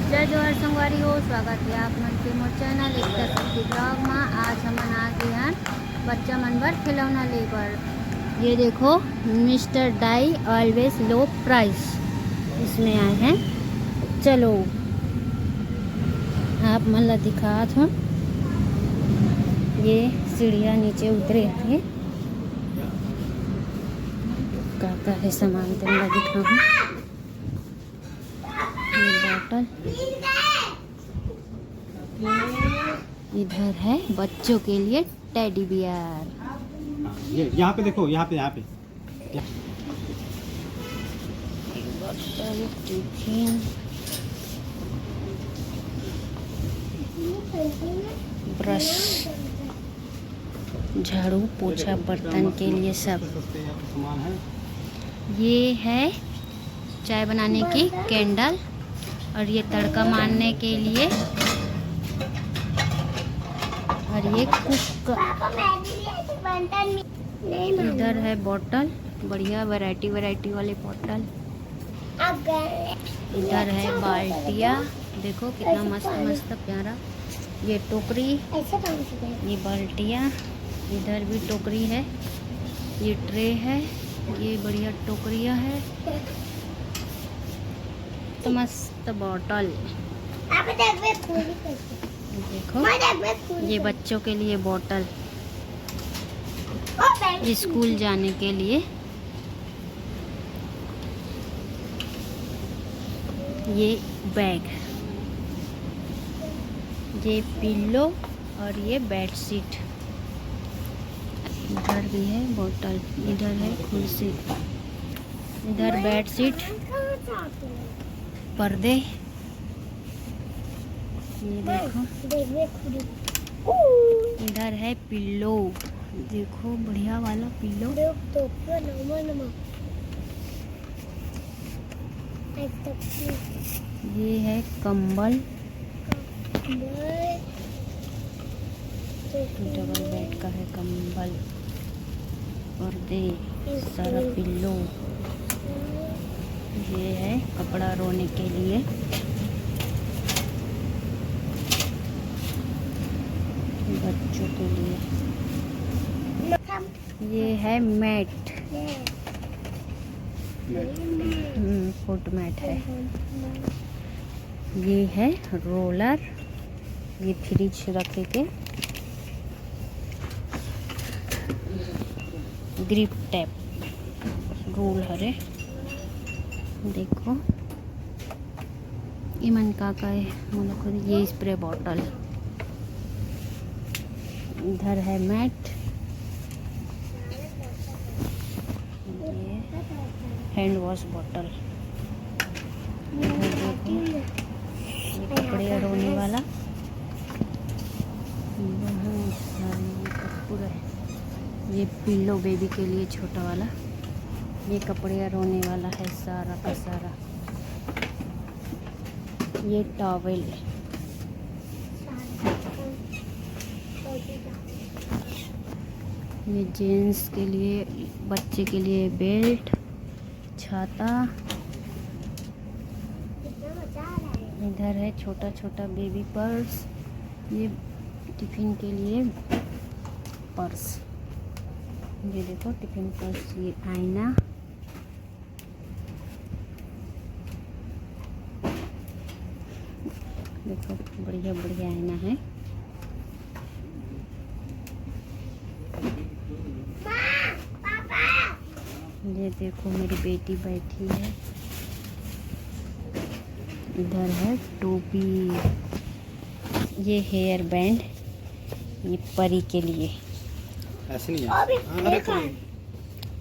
जय जोहर संगवारी हो, स्वागत है आप मन के मोर चैनल एकता शक्ति ब्लॉग में। आज हमन आ गए हैं बच्चा मन बर खिलौना लेबर। ये देखो, mister DIY always low price इसमें आए हैं। चलो आप मन ला दिखात हूँ। ये सीढ़ियाँ नीचे उतरे थे, का है सामान तुमला दिखाऊँ। बॉटल इधर है बच्चों के लिए टेडी बियर। ये यहाँ पे देखो, यहाँ पे बॉटल, टिफिन, ब्रश, झाड़ू पोछा बर्तन के लिए सब। सामान है। ये है चाय बनाने की कैंडल, और ये तड़का मारने के लिए, और ये कुकर। इधर है बोतल, बढ़िया वैरायटी वाले बोतल। इधर है बाल्टिया, देखो कितना मस्त प्यारा। ये टोकरी, ये बाल्टिया, इधर भी टोकरी है, ये ट्रे है, ये बढ़िया टोकरिया है, तो मस्त बॉटल। देखो, ये बच्चों के लिए बोतल, स्कूल जाने के लिए। ये बैग, ये पिल्लो, और ये बेडशीट। इधर भी है बोतल, इधर है कुर्सी, इधर बेडशीट, पर्दे। ये देखो, इधर है पिल्लो, देखो बढ़िया वाला पिल्लो। ये है कंबल, डबल बेड का है कंबल, पर्दे, सारा पिल्लो। ये है कपड़ा रोने के लिए, बच्चों के लिए। ये है मैट, फुट मैट है। ये है रोलर, ये फ्रिज रखे के, ग्रिप टैप, रोल हरे। देखो इमन का है मोला खुद। ये स्प्रे बॉटल, इधर है मैट, ये हैंड वॉश बॉटल। इधर देखो, ये कपड़े रोने वाला, पूरा है। ये पिल्लो बेबी के लिए छोटा वाला, ये कपड़े रोने वाला है सारा का सारा। ये टॉवेल, ये जेंट्स के लिए, बच्चे के लिए बेल्ट, छाता। इधर है छोटा छोटा बेबी पर्स, ये टिफिन के लिए पर्स। ये देखो टिफिन पर्स, ये आईना, देखो बढ़िया आईना है। ये देखो मेरी बेटी बैठी है। इधर है टोपी, ये हेयर बैंड, ये परी के लिए। ऐसे नहीं है।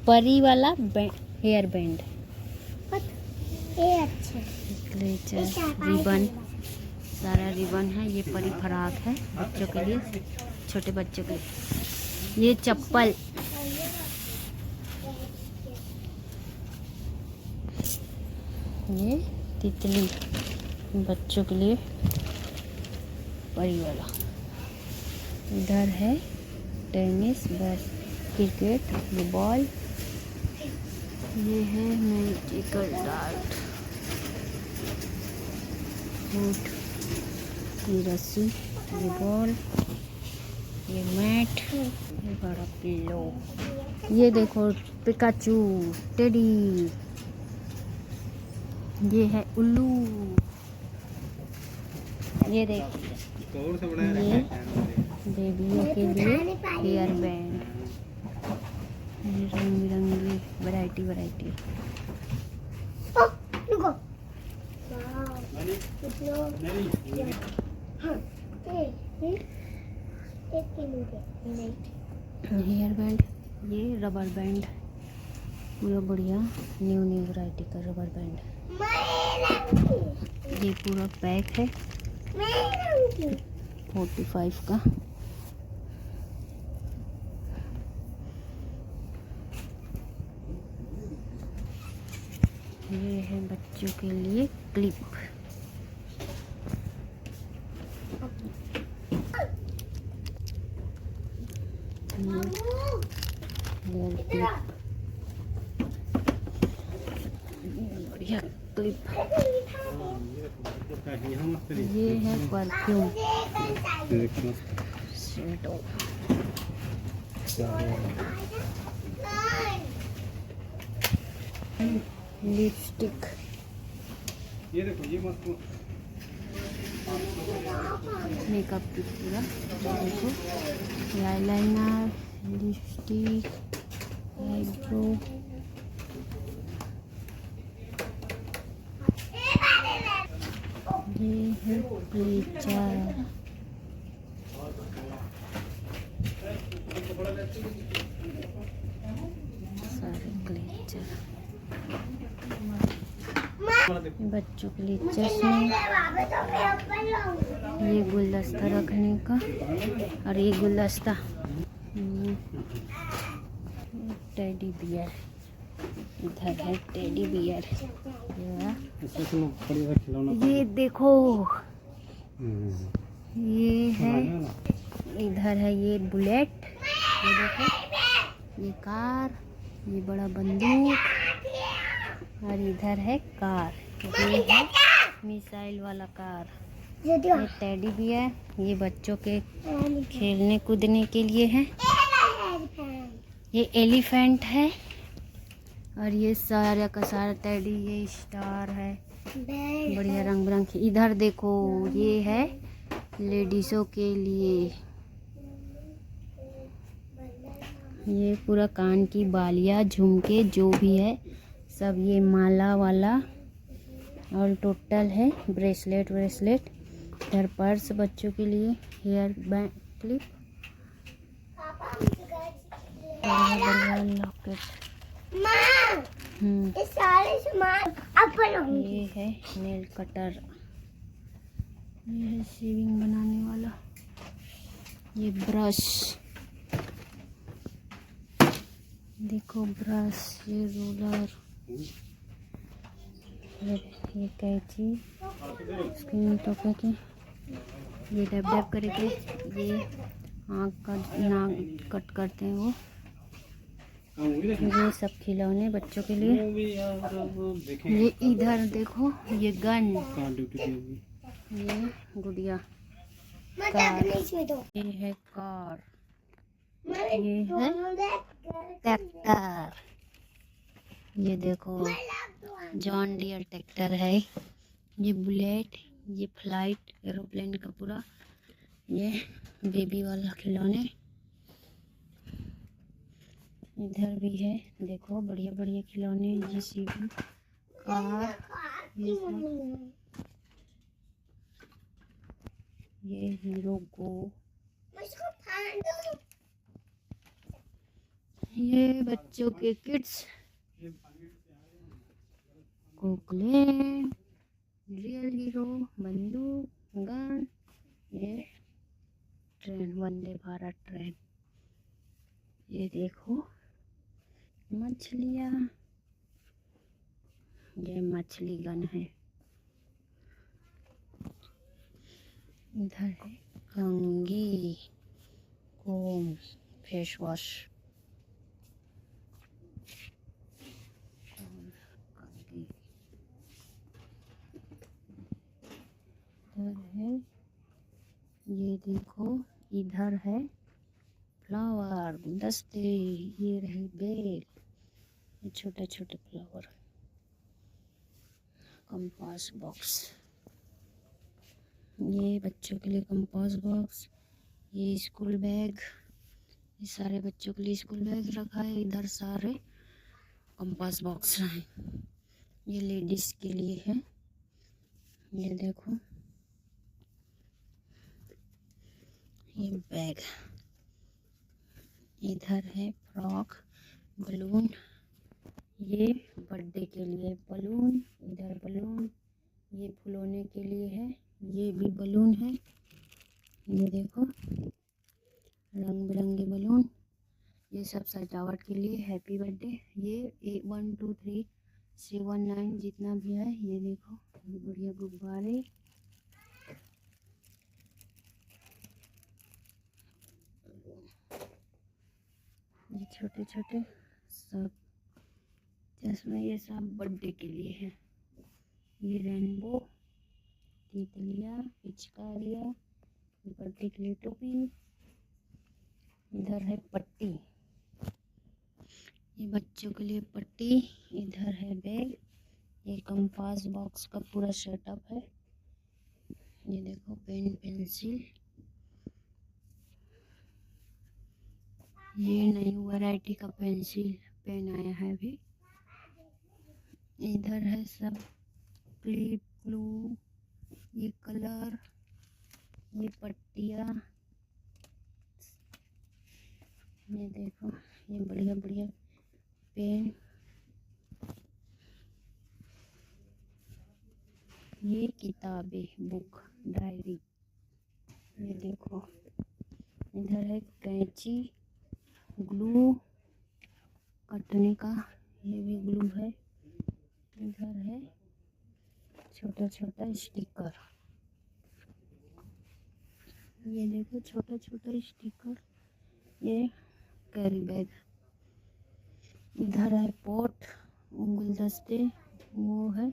परी वाला हेयर बैंड, रिबन, सारा रिबन है। ये परी फ्रॉक है बच्चों के लिए, छोटे बच्चों के लिए। ये चप्पल, ये तितली, बच्चों के लिए परी वाला। इधर है टेनिस, बस क्रिकेट, ये बॉल। ये है मैजिकल डार्ट, बिस्कुट, ये रस्सी, ये बॉल, ये मैट, ये बड़ा पिल्लो, ये देखो पिकाचू, टेडी, ये है उल्लू, ये देखिए कौन सा बड़ा है? ये बेबियों के लिए हेयर बैंड, रंग बिरंगी वैरायटी। हेयर बैंड, ये रबर बैंड, पूरा बढ़िया न्यू वैरायटी का रबर बैंड। ये पूरा पैक है 45 का। ये है बच्चों के लिए क्लिप, बढ़िया क्लिप। ये है परफ्यूम, शेडो, लिपस्टिक, ये देखो ये मस्त मेकअप की पूरा देखो, आईलाइनर, लिपस्टिक, आईब्रो, ये है क्लेचर, सारे क्लेचर, बच्चों के लिए चश्मे, ये गुलदस्ता रखने का, और ये गुलदस्ता टेडी बियर, इधर है टेडी बियर। ये देखो ये है, इधर है ये बुलेट, ये देखो ये कार, ये बड़ा बंदूक, और इधर है कार, ये है मिसाइल वाला कार। ये टेडी बियर, ये बच्चों के खेलने कूदने के लिए है। ये एलिफेंट है, और ये सारा का सारा टेडी, ये स्टार है, बढ़िया रंग बिरंग। इधर देखो ये है लेडीजों के लिए, ये पूरा कान की बालियाँ, झुमके जो भी है सब, ये माला वाला, और टोटल है ब्रेसलेट। इधर पर्स बच्चों के लिए, हेयर बैंड क्लिप, बढ़िया लॉकेट, ये है नेल कटर, ये है शेविंग बनाने वाला, ये ब्रश, देखो ब्रश, ये रोलर, ये कैंची, स्क्रीन टोपे की, ये डब करके ये आँख का नाक कट करते हैं वो। ये सब खिलौने बच्चों के लिए। ये इधर देखो ये गन, ये गुड़िया, कार, ये है कार, ये है ट्रैक्टर, ये देखो जॉन डियर ट्रैक्टर है, ये बुलेट, ये फ्लाइट एरोप्लेन का पूरा, ये बेबी वाला खिलौने। इधर भी है देखो बढ़िया बढ़िया खिलौने, जेसीबी, कार, ये हीरो को, ये बच्चों के किड्स, कोकलेन, रियल हीरो, बंदूक, गन, ये ट्रेन, वंदे भारत ट्रेन, ये देखो मछलियाँ, ये मछली गन है। इधर है कंघी, कोम, फेस वॉश, इधर है, ये देखो, इधर है फ्लावर गुलदस्ते, ये रही बेल, ये छोटे छोटे फ्लावर, कंपास बॉक्स, ये बच्चों के लिए कंपास बॉक्स, ये स्कूल बैग, ये सारे बच्चों के लिए स्कूल बैग रखा है। इधर सारे कंपास बॉक्स हैं, ये लेडीज के लिए है। ये देखो, ये बैग, इधर है फ्रॉक, बलून, ये बर्थडे के लिए बलून, इधर बलून, ये फुलौने के लिए है, ये भी बलून है। ये देखो रंग बिरंगे बलून, ये सब सजावट के लिए, हैप्पी बर्थडे। ये 1 2 3 7 9 जितना भी है, ये देखो, ये बढ़िया गुब्बारे, ये छोटे छोटे सब चश्मे, ये सब बर्थडे के लिए है। ये रेनबो, तितलियाँ, पिचकारियाँ, बर्थडे के लिए टोपी, इधर है पट्टी, ये बच्चों के लिए पट्टी, इधर है बैग, ये कंपास बॉक्स का पूरा सेटअप है। ये देखो पेन पेंसिल, ये नई वैरायटी का पेंसिल पेन आया है अभी। इधर है सब क्लिप, ग्लू, ये कलर, ये पट्टियाँ, ये देखो, ये बढ़िया बढ़िया पेन, ये किताबें, बुक, डायरी, ये देखो, इधर है कैंची, ग्लू कटने का, ये भी ग्लू है। इधर है छोटा छोटा स्टिकर, ये देखो छोटा छोटा स्टिकर, ये कैरी बैग, इधर है पॉट, गुलदस्ते, वो है,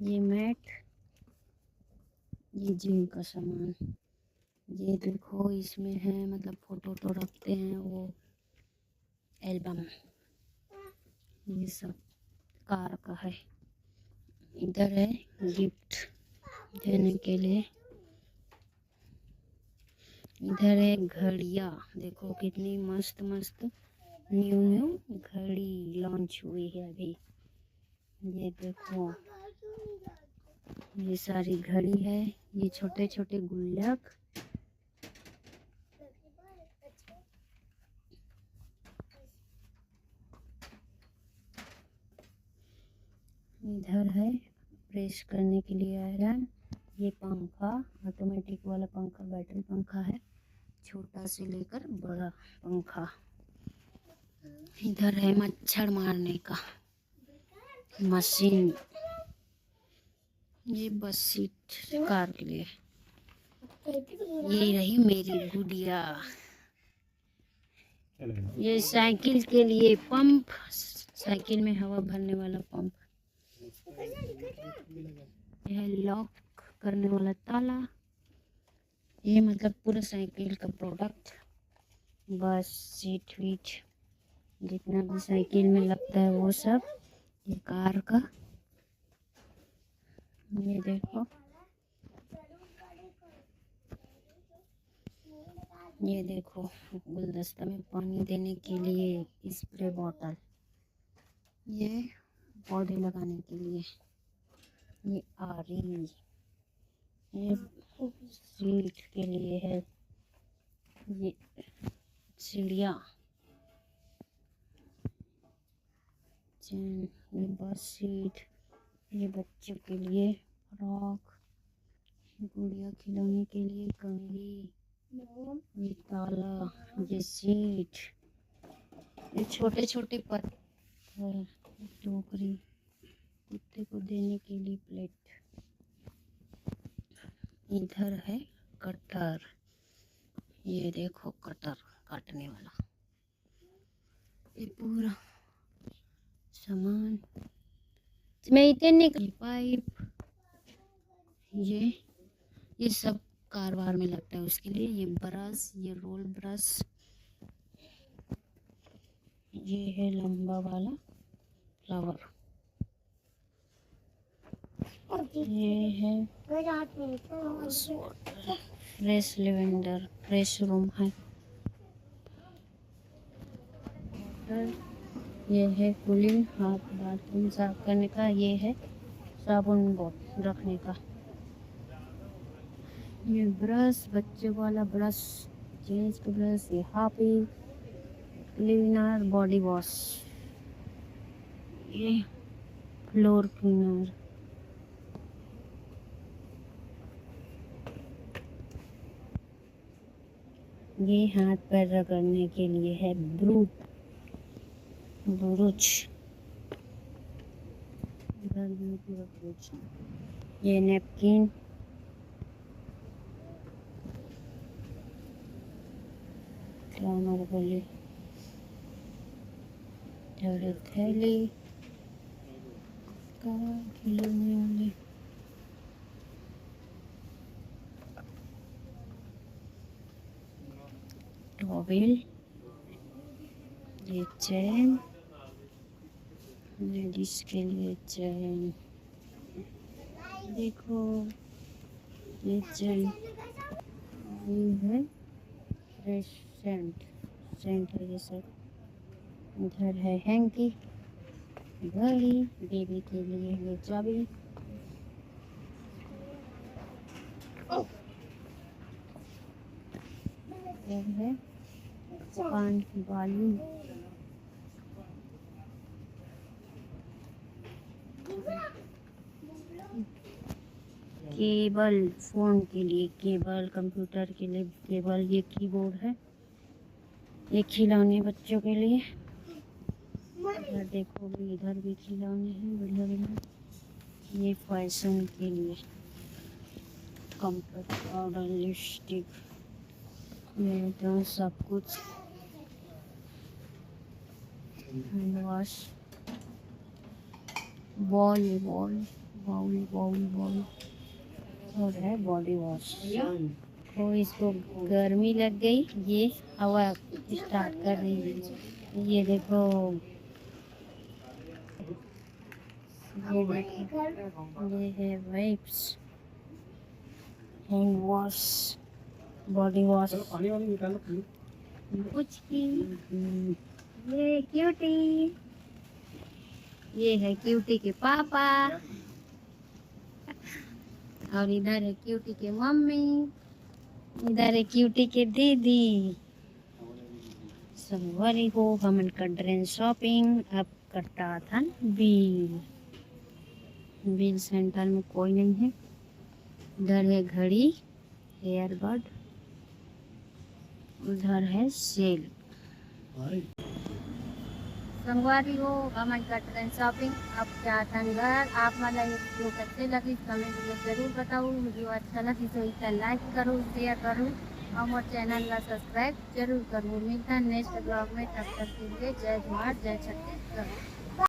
ये मैट, ये जिम का सामान, ये देखो इसमें है, मतलब फोटो तो रखते हैं वो एल्बम, ये सब कार का है। इधर है गिफ्ट देने के लिए, इधर है घड़ियाँ, देखो कितनी मस्त मस्त न्यू न्यू घड़ी लॉन्च हुई है अभी। ये देखो, ये सारी घड़ी है, ये छोटे छोटे गुल्लक, इधर है प्रेस करने के लिए आयरन, ये पंखा, ऑटोमेटिक वाला पंखा, बैटरी पंखा है, छोटा से लेकर बड़ा पंखा। इधर है मच्छर मारने का मशीन, ये बस सीट कार के लिए, ये रही मेरी गुड़िया, ये साइकिल के लिए पंप, साइकिल में हवा भरने वाला पंप, यह लॉक करने वाला ताला, ये मतलब पूरा साइकिल का प्रोडक्ट, बस सीट वीट जितना भी साइकिल में लगता है वो सब, ये कार का, ये देखो, ये देखो गुलदस्ता में पानी देने के लिए स्प्रे बॉटल, ये पौधे लगाने के लिए, ये आरी, ये सीट के लिए है, ये सीढ़ियाँ, ये बस सीट, ये बच्चों के लिए फ्रॉक, गुड़िया खिलौने के लिए कंघी, ये ताला, ये सीट, ये छोटे छोटे पत्थर, टोकरी, कुत्ते को देने के लिए प्लेट, इधर है कटर, ये देखो कटर काटने वाला, ये पूरा सामान मैं इतने पाइप, ये सब कारवार में लगता है उसके लिए। ये ब्रश, ये रोल ब्रश, ये है लंबा वाला फ्लावर, ये है फ्रेश लेवेंडर, फ्रेश रूम है। ये है कूलिंग, हाथ बाथरूम साफ करने का। ये है साबुन बॉक्स रखने का। ये ब्रश, बच्चे वाला ब्रश, जेंट्स का ब्रश, ये हापी क्लीनर, बॉडी वॉश, ये फ्लोर क्लीनर, ये हाथ पैर रगड़ने के लिए है ब्रूच, ये नैपकिन, थैली खिलौने वाली, टॉवेल, ये चैन, लेडीज के लिए चैन, देखो ये चैन, ये है फ्रेश सेंट है ये सब। इधर है हैंकी, घड़ी, बेबी के लिए ये चाबी, ये है पान की बाली, केबल, फोन के लिए केबल, कंप्यूटर के लिए केबल, ये कीबोर्ड है, ये खिलौने बच्चों के लिए। इधर देखो भी, इधर भी खिलौने हैं बढ़िया बढ़िया। ये फैशन के लिए कंपैक्ट पाउडर, लिपस्टिक, ये तो सब कुछ, हैंड वॉश, बॉल और है बॉडी वॉश। तो इसको गर्मी लग गई, ये हवा स्टार्ट कर रही है। ये देखो, ये है wipes, hand wash, body wash, पानी वाली निकालो कुछ की। ये क्यूटी, ये है क्यूटी के पापा, और इधर है क्यूटी के मम्मी, इधर है क्यूटी के दीदी। सवारी को हम कर रहे शॉपिंग। अब करता था बिल सेंटर में कोई नहीं है। इधर है घड़ी, एयरबड, उधर है सेल। संगवारी हो हम कर रहे शॉपिंग। अब क्या था घर आप वाला ये वीडियो कैसे लगी कमेंट में जरूर बताओ। वीडियो अच्छा लगी तो इसे लाइक करो, शेयर करो और चैनल का सब्सक्राइब जरूर करो। मिलता है नेक्स्ट ब्लॉग में, तब तक के लिए जय जवाहर जय छत्तीसगढ़।